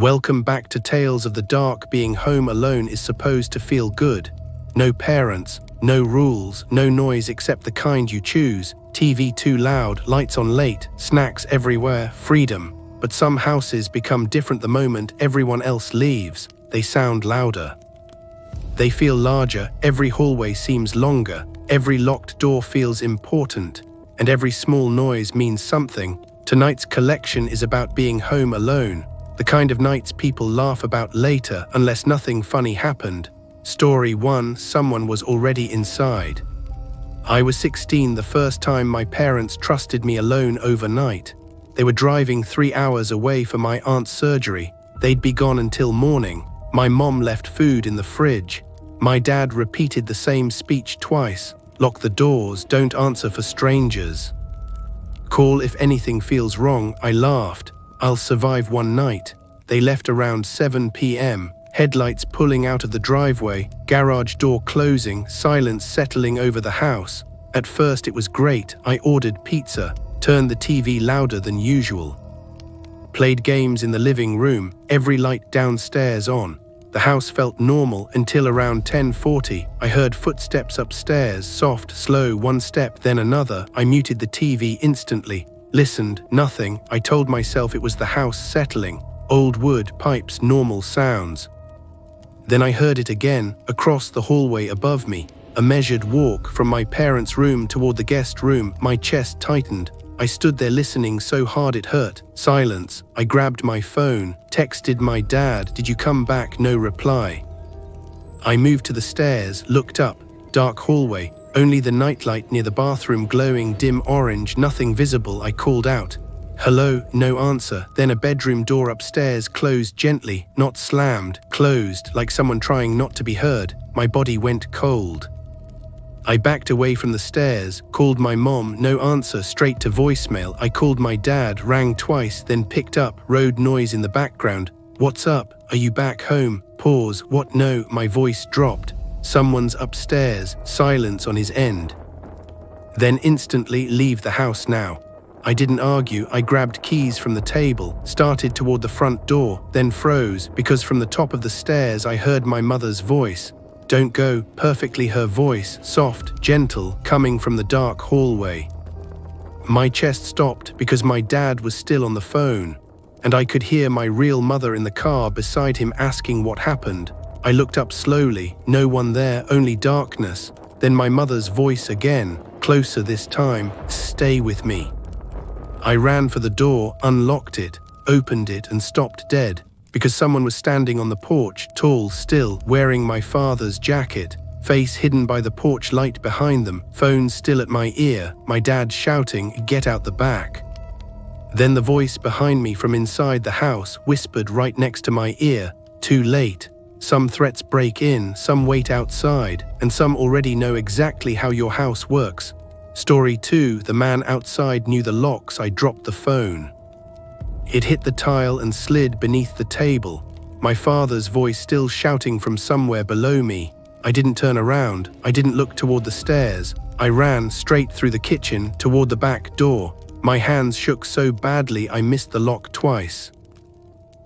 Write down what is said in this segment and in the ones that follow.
Welcome back to Tales of the Dark. Being home alone is supposed to feel good. No parents, no rules, no noise except the kind you choose. TV too loud, lights on late, snacks everywhere, freedom. But some houses become different the moment everyone else leaves. They sound louder. They feel larger, every hallway seems longer, every locked door feels important, and every small noise means something. Tonight's collection is about being home alone, the kind of nights people laugh about later unless nothing funny happened. Story 1. Someone was already inside. I was 16 the first time my parents trusted me alone overnight. They were driving 3 hours away for my aunt's surgery. They'd be gone until morning. My mom left food in the fridge. My dad repeated the same speech twice. Lock the doors, don't answer for strangers. Call if anything feels wrong, I laughed. I'll survive one night. They left around 7 p.m. Headlights pulling out of the driveway, garage door closing, silence settling over the house. At first it was great. I ordered pizza, turned the TV louder than usual. Played games in the living room, every light downstairs on. The house felt normal until around 10:40. I heard footsteps upstairs, soft, slow, one step, then another. I muted the TV instantly. Listened, nothing. I told myself it was the house settling. Old wood, pipes, normal sounds. Then I heard it again, across the hallway above me. A measured walk from my parents' room toward the guest room. My chest tightened. I stood there listening so hard it hurt. Silence. I grabbed my phone, texted my dad, "Did you come back?" No reply. I moved to the stairs, looked up. Dark hallway, only the nightlight near the bathroom glowing dim orange, nothing visible. I called out, "Hello?" No answer. Then a bedroom door upstairs closed gently, not slammed, closed, like someone trying not to be heard. My body went cold. I backed away from the stairs, called my mom, no answer, straight to voicemail. I called my dad, rang twice, then picked up, road noise in the background. "What's up? Are you back home?" Pause. "What? No." My voice dropped. "Someone's upstairs." Silence on his end. Then instantly, "Leave the house now." I didn't argue. I grabbed keys from the table, started toward the front door, then froze because from the top of the stairs I heard my mother's voice. "Don't go." Perfectly her voice, soft, gentle, coming from the dark hallway. My chest stopped because my dad was still on the phone, and I could hear my real mother in the car beside him asking what happened. I looked up slowly, no one there, only darkness. Then my mother's voice again, closer this time, "Stay with me." I ran for the door, unlocked it, opened it and stopped dead. Because someone was standing on the porch, tall, still, wearing my father's jacket, face hidden by the porch light behind them, phone still at my ear, my dad shouting, "Get out the back." Then the voice behind me from inside the house whispered right next to my ear, "Too late. Some threats break in, some wait outside, and some already know exactly how your house works." Story 2. The man outside knew the locks. I dropped the phone. It hit the tile and slid beneath the table. My father's voice still shouting from somewhere below me. I didn't turn around. I didn't look toward the stairs. I ran straight through the kitchen toward the back door. My hands shook so badly I missed the lock twice.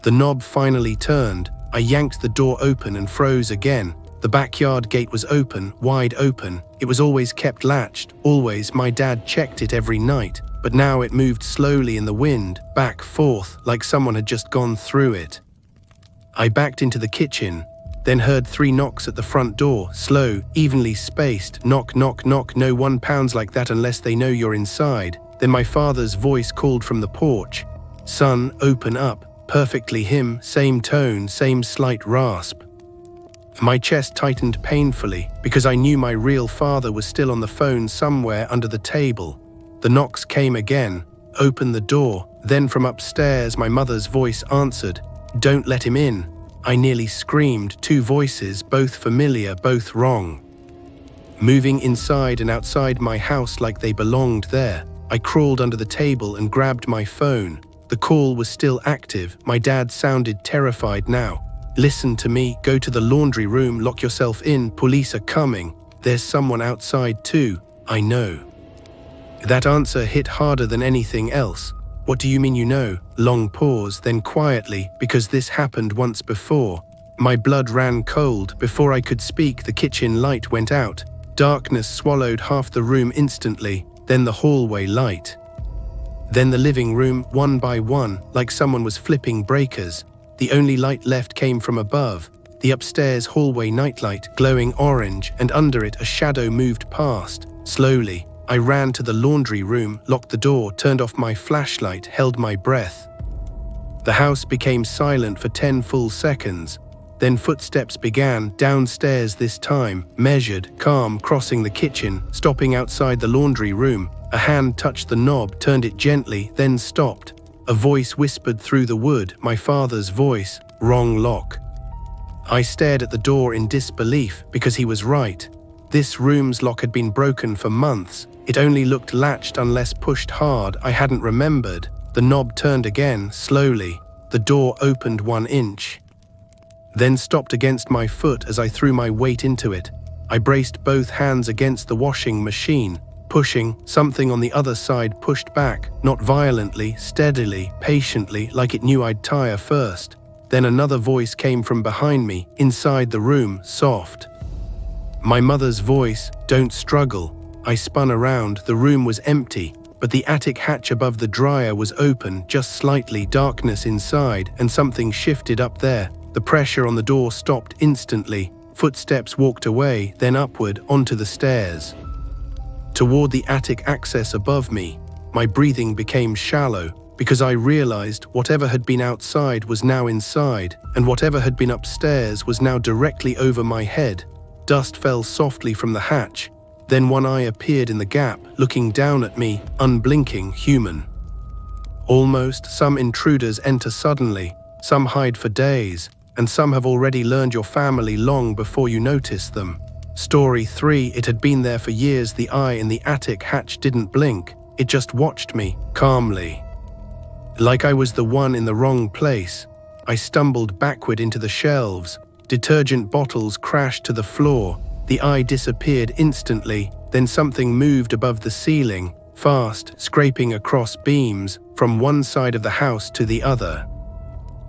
The knob finally turned. I yanked the door open and froze again. The backyard gate was open, wide open. It was always kept latched, always. My dad checked it every night. But now it moved slowly in the wind, back, forth, like someone had just gone through it. I backed into the kitchen, then heard 3 knocks at the front door, slow, evenly spaced, knock, knock, knock. No one pounds like that unless they know you're inside. Then my father's voice called from the porch, "Son, open up." Perfectly him, same tone, same slight rasp. My chest tightened painfully because I knew my real father was still on the phone somewhere under the table. The knocks came again. "Open the door." Then from upstairs my mother's voice answered, "Don't let him in." I nearly screamed. 2 voices, both familiar, both wrong. Moving inside and outside my house like they belonged there. I crawled under the table and grabbed my phone. The call was still active. My dad sounded terrified now. "Listen to me. Go to the laundry room, lock yourself in. Police are coming. There's someone outside too." I know. That answer hit harder than anything else. What do you mean you know? Long pause, then quietly, because this happened once before. My blood ran cold. Before I could speak, the kitchen light went out. Darkness swallowed half the room instantly, then the hallway light. Then the living room, one by one, like someone was flipping breakers. The only light left came from above, the upstairs hallway nightlight, glowing orange, and under it a shadow moved past, slowly. I ran to the laundry room, locked the door, turned off my flashlight, held my breath. The house became silent for 10 full seconds. Then footsteps began, downstairs this time, measured, calm, crossing the kitchen, stopping outside the laundry room. A hand touched the knob, turned it gently, then stopped. A voice whispered through the wood, my father's voice, "Wrong lock." I stared at the door in disbelief, because he was right. This room's lock had been broken for months. It only looked latched unless pushed hard. I hadn't remembered. The knob turned again, slowly. The door opened 1 inch. Then stopped against my foot as I threw my weight into it. I braced both hands against the washing machine. Pushing, something on the other side pushed back, not violently, steadily, patiently, like it knew I'd tire first. Then another voice came from behind me, inside the room, soft. My mother's voice, "Don't struggle." I spun around. The room was empty, but the attic hatch above the dryer was open, just slightly, darkness inside, and something shifted up there. The pressure on the door stopped instantly. Footsteps walked away, then upward, onto the stairs. Toward the attic access above me, my breathing became shallow, because I realized whatever had been outside was now inside, and whatever had been upstairs was now directly over my head. Dust fell softly from the hatch. Then one eye appeared in the gap, looking down at me, unblinking, human. Almost, some intruders enter suddenly, some hide for days, and some have already learned your family long before you notice them. Story 3, it had been there for years. The eye in the attic hatch didn't blink. It just watched me, calmly. Like I was the one in the wrong place. I stumbled backward into the shelves. Detergent bottles crashed to the floor. The eye disappeared instantly. Then something moved above the ceiling, fast, scraping across beams, from one side of the house to the other.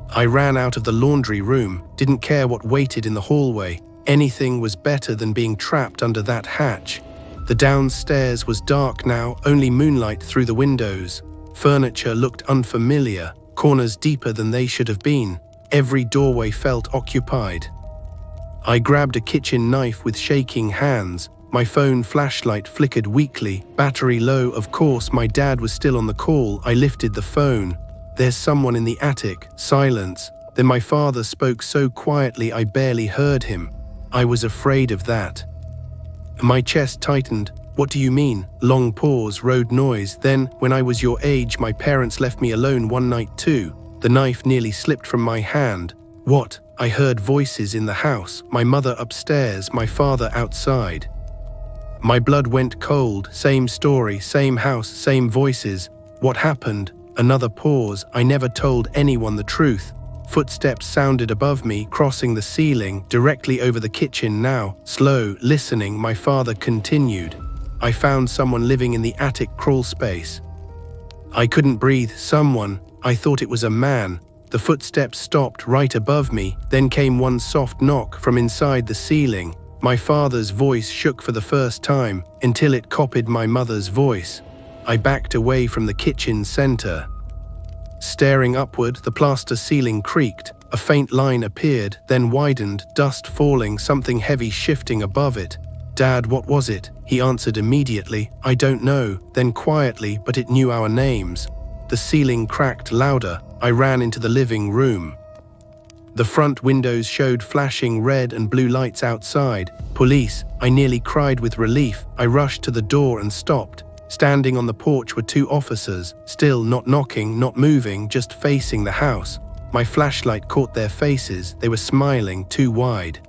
I ran out of the laundry room, didn't care what waited in the hallway. Anything was better than being trapped under that hatch. The downstairs was dark now, only moonlight through the windows. Furniture looked unfamiliar, corners deeper than they should have been. Every doorway felt occupied. I grabbed a kitchen knife with shaking hands. My phone flashlight flickered weakly, battery low. Of course, my dad was still on the call. I lifted the phone. "There's someone in the attic." Silence. Then my father spoke so quietly I barely heard him. I was afraid of that. My chest tightened. "What do you mean?" Long pause, road noise. "Then, when I was your age, my parents left me alone one night too." The knife nearly slipped from my hand. "What?" I heard voices in the house, my mother upstairs, my father outside. My blood went cold. Same story, same house, same voices. What happened? Another pause. I never told anyone the truth. Footsteps sounded above me, crossing the ceiling, directly over the kitchen now. Slow, listening, my father continued. "I found someone living in the attic crawl space. I couldn't breathe. Someone. I thought it was a man." The footsteps stopped right above me, then came one soft knock from inside the ceiling. My father's voice shook for the first time, until it copied my mother's voice. I backed away from the kitchen center. Staring upward, the plaster ceiling creaked. A faint line appeared, then widened, dust falling, something heavy shifting above it. "Dad, what was it?" He answered immediately. "I don't know." Then quietly, "But it knew our names." The ceiling cracked louder. I ran into the living room. The front windows showed flashing red and blue lights outside. "Police!" I nearly cried with relief. I rushed to the door and stopped. Standing on the porch were 2 officers, still not knocking, not moving, just facing the house. My flashlight caught their faces. They were smiling, too wide.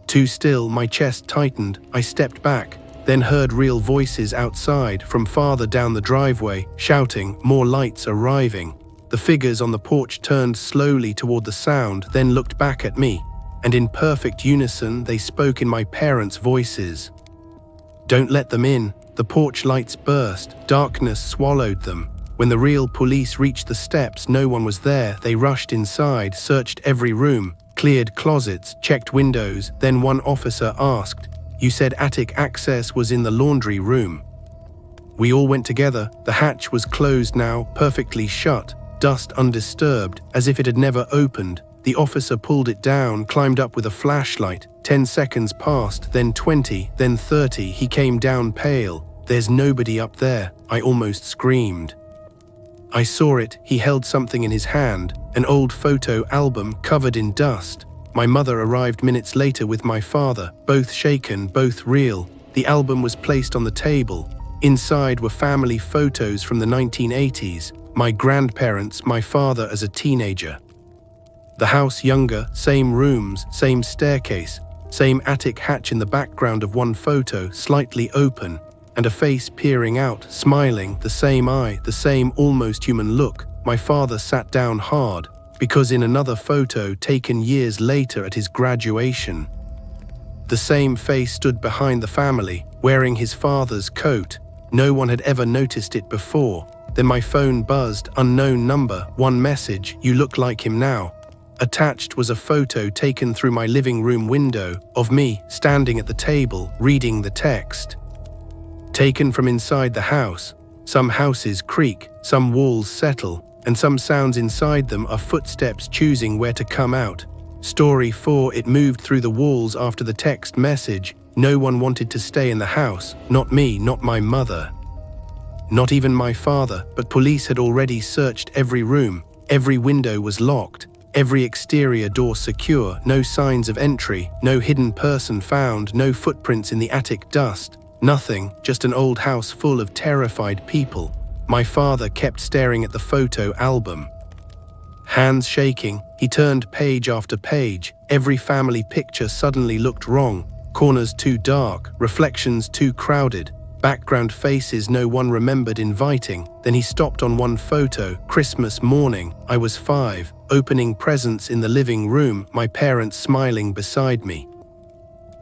Too still, my chest tightened. I stepped back, then heard real voices outside, from farther down the driveway, shouting, more lights arriving. The figures on the porch turned slowly toward the sound, then looked back at me, and in perfect unison they spoke in my parents' voices. "Don't let them in." The porch lights burst. Darkness swallowed them. When the real police reached the steps, no one was there. They rushed inside, searched every room, cleared closets, checked windows. Then one officer asked, "You said attic access was in the laundry room." We all went together. The hatch was closed now, perfectly shut, dust undisturbed, as if it had never opened. The officer pulled it down, climbed up with a flashlight. 10 seconds passed, then 20, then 30. He came down pale. "There's nobody up there," I almost screamed. I saw it. He held something in his hand, an old photo album covered in dust. My mother arrived minutes later with my father, both shaken, both real. The album was placed on the table. Inside were family photos from the 1980s, my grandparents, my father as a teenager. The house younger, same rooms, same staircase, same attic hatch in the background of one photo, slightly open, and a face peering out, smiling, the same eye, the same almost human look. My father sat down hard, because in another photo taken years later at his graduation, the same face stood behind the family, wearing his father's coat. No one had ever noticed it before. Then my phone buzzed, unknown number, one message, "You look like him now." Attached was a photo taken through my living room window of me standing at the table, reading the text. Taken from inside the house. Some houses creak, some walls settle, and some sounds inside them are footsteps choosing where to come out. Story 4. It moved through the walls after the text message. No one wanted to stay in the house. Not me, not my mother. Not even my father, but police had already searched every room. Every window was locked. Every exterior door secure. No signs of entry. No hidden person found. No footprints in the attic dust. Nothing, just an old house full of terrified people. My father kept staring at the photo album. Hands shaking, he turned page after page. Every family picture suddenly looked wrong. Corners too dark, reflections too crowded, background faces no one remembered inviting. Then he stopped on one photo. Christmas morning, I was 5, opening presents in the living room, my parents smiling beside me.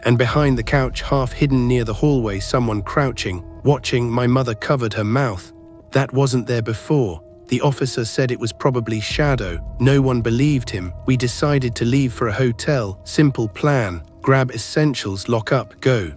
And behind the couch, half hidden near the hallway, someone crouching, watching. My mother covered her mouth. That wasn't there before. The officer said it was probably shadow. No one believed him. We decided to leave for a hotel. Simple plan. Grab essentials, lock up, go.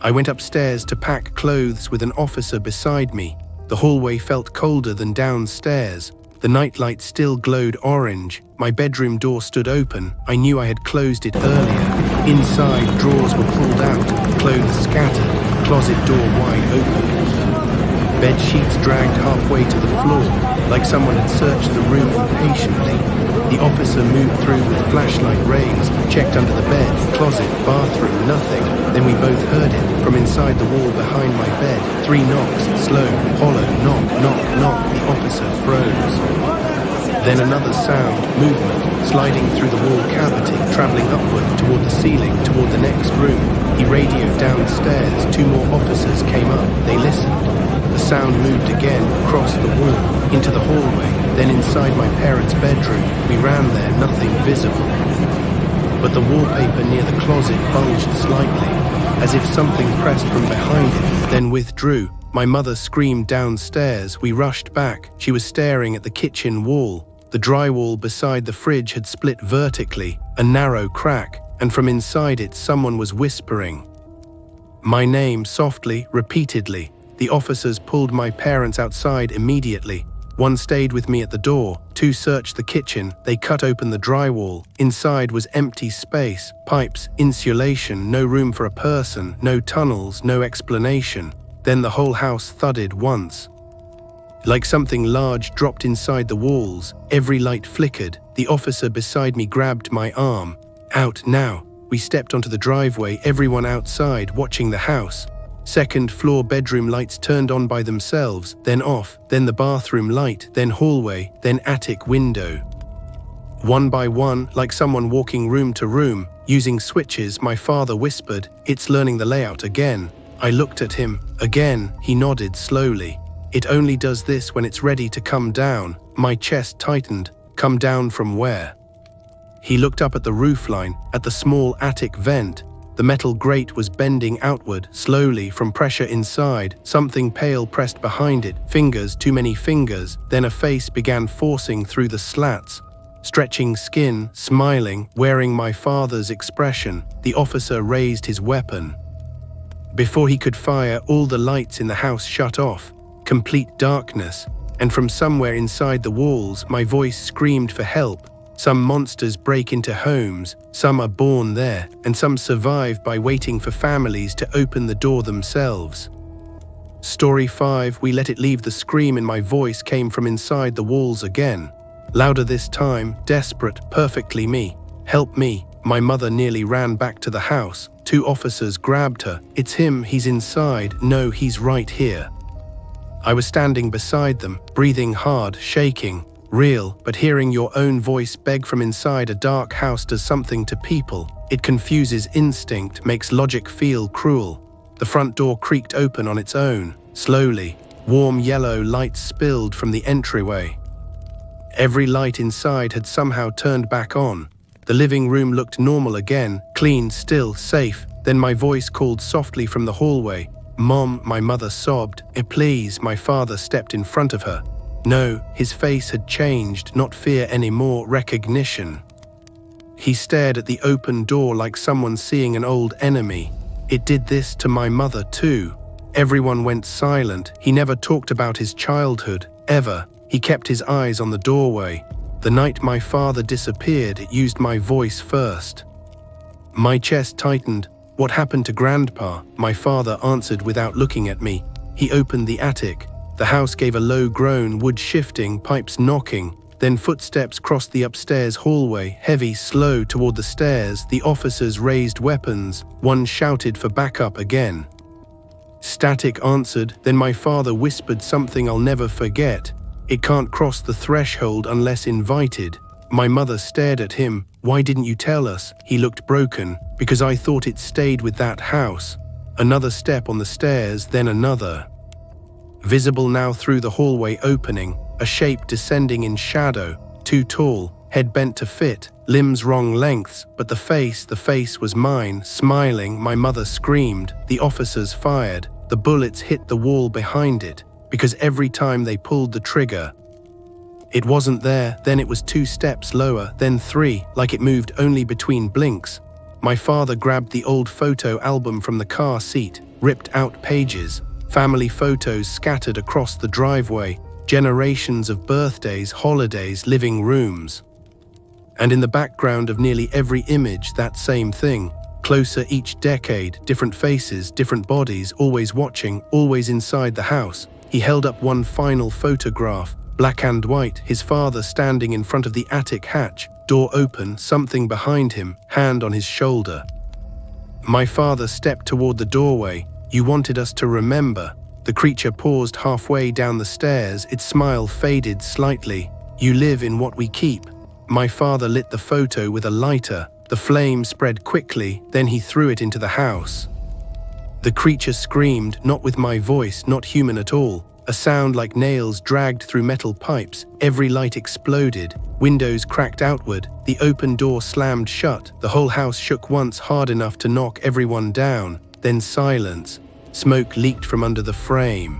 I went upstairs to pack clothes with an officer beside me. The hallway felt colder than downstairs. The nightlight still glowed orange. My bedroom door stood open. I knew I had closed it earlier. Inside, drawers were pulled out, clothes scattered, closet door wide open. Bed sheets dragged halfway to the floor, like someone had searched the room impatiently. The officer moved through with flashlight raised, checked under the bed, closet, bathroom, nothing. Then we both heard it, from inside the wall behind my bed. 3 knocks, slow, hollow, knock, knock, knock. The officer froze. Then another sound, movement, sliding through the wall cavity, traveling upward, toward the ceiling, toward the next room. He radioed downstairs. 2 more officers came up. They listened. The sound moved again, across the wall, into the hallway, then inside my parents' bedroom. We ran there, nothing visible. But the wallpaper near the closet bulged slightly, as if something pressed from behind it, then withdrew. My mother screamed downstairs. We rushed back. She was staring at the kitchen wall. The drywall beside the fridge had split vertically, a narrow crack, and from inside it someone was whispering my name softly, repeatedly. The officers pulled my parents outside immediately. 1 stayed with me at the door, 2 searched the kitchen. They cut open the drywall. Inside was empty space, pipes, insulation, no room for a person, no tunnels, no explanation. Then the whole house thudded once. Like something large dropped inside the walls. Every light flickered. The officer beside me grabbed my arm. Out now. We stepped onto the driveway, everyone outside watching the house. 2nd floor bedroom lights turned on by themselves, then off, then the bathroom light, then hallway, then attic window. One by one, like someone walking room to room, using switches, my father whispered, "It's learning the layout again." I looked at him. Again, he nodded slowly. "It only does this when it's ready to come down." My chest tightened. Come down from where? He looked up at the roofline, at the small attic vent. The metal grate was bending outward, slowly, from pressure inside. Something pale pressed behind it, fingers, too many fingers. Then a face began forcing through the slats. Stretching skin, smiling, wearing my father's expression. The officer raised his weapon. Before he could fire, all the lights in the house shut off. Complete darkness. And from somewhere inside the walls, my voice screamed for help. Some monsters break into homes, some are born there, and some survive by waiting for families to open the door themselves. Story 5, we let it leave. The scream in my voice came from inside the walls again. Louder this time, desperate, perfectly me. Help me. My mother nearly ran back to the house. 2 officers grabbed her. It's him, he's inside. No, he's right here. I was standing beside them, breathing hard, shaking. Real, but hearing your own voice beg from inside a dark house does something to people. It confuses instinct, makes logic feel cruel. The front door creaked open on its own. Slowly, warm yellow light spilled from the entryway. Every light inside had somehow turned back on. The living room looked normal again, clean, still, safe. Then my voice called softly from the hallway. "Mom," my mother sobbed. "Please." My father stepped in front of her. No, his face had changed, not fear anymore, recognition. He stared at the open door like someone seeing an old enemy. It did this to my mother too. Everyone went silent. He never talked about his childhood, ever. He kept his eyes on the doorway. The night my father disappeared, it used my voice first. My chest tightened. "What happened to Grandpa?" My father answered without looking at me. He opened the attic. The house gave a low groan, wood shifting, pipes knocking. Then footsteps crossed the upstairs hallway, heavy, slow, toward the stairs. The officers raised weapons. One shouted for backup again. Static answered. Then my father whispered something I'll never forget. "It can't cross the threshold unless invited." My mother stared at him. "Why didn't you tell us?" He looked broken. "Because I thought it stayed with that house." Another step on the stairs, then another. Visible now through the hallway opening, a shape descending in shadow, too tall, head bent to fit, limbs wrong lengths, but the face was mine, smiling. My mother screamed. The officers fired. The bullets hit the wall behind it, because every time they pulled the trigger, it wasn't there. Then it was 2 steps lower, then 3, like it moved only between blinks. My father grabbed the old photo album from the car seat, ripped out pages. Family photos scattered across the driveway, generations of birthdays, holidays, living rooms. And in the background of nearly every image, that same thing. Closer each decade, different faces, different bodies, always watching, always inside the house. He held up one final photograph, black and white, his father standing in front of the attic hatch, door open, something behind him, hand on his shoulder. My father stepped toward the doorway. "You wanted us to remember." The creature paused halfway down the stairs, its smile faded slightly. "You live in what we keep." My father lit the photo with a lighter. The flame spread quickly, then he threw it into the house. The creature screamed, not with my voice, not human at all. A sound like nails dragged through metal pipes. Every light exploded. Windows cracked outward. The open door slammed shut. The whole house shook once, hard enough to knock everyone down. Then silence. Smoke leaked from under the frame.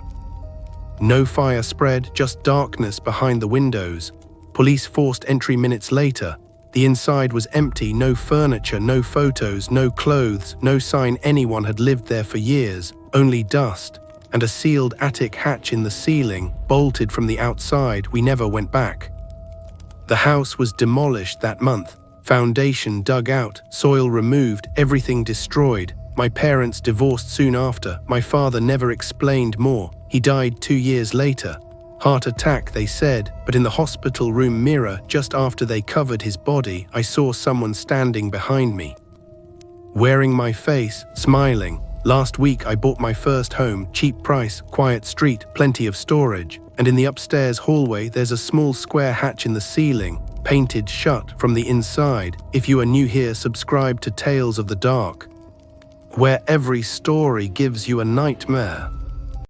No fire spread, just darkness behind the windows. Police forced entry minutes later. The inside was empty, no furniture, no photos, no clothes, no sign anyone had lived there for years, only dust, and a sealed attic hatch in the ceiling, bolted from the outside. We never went back. The house was demolished that month, foundation dug out, soil removed, everything destroyed. My parents divorced soon after. My father never explained more. He died 2 years later. Heart attack, they said, but in the hospital room mirror, just after they covered his body, I saw someone standing behind me. Wearing my face, smiling. Last week I bought my first home, cheap price, quiet street, plenty of storage. And in the upstairs hallway there's a small square hatch in the ceiling, painted shut from the inside. If you are new here, subscribe to Tales of the Dark, where every story gives you a nightmare.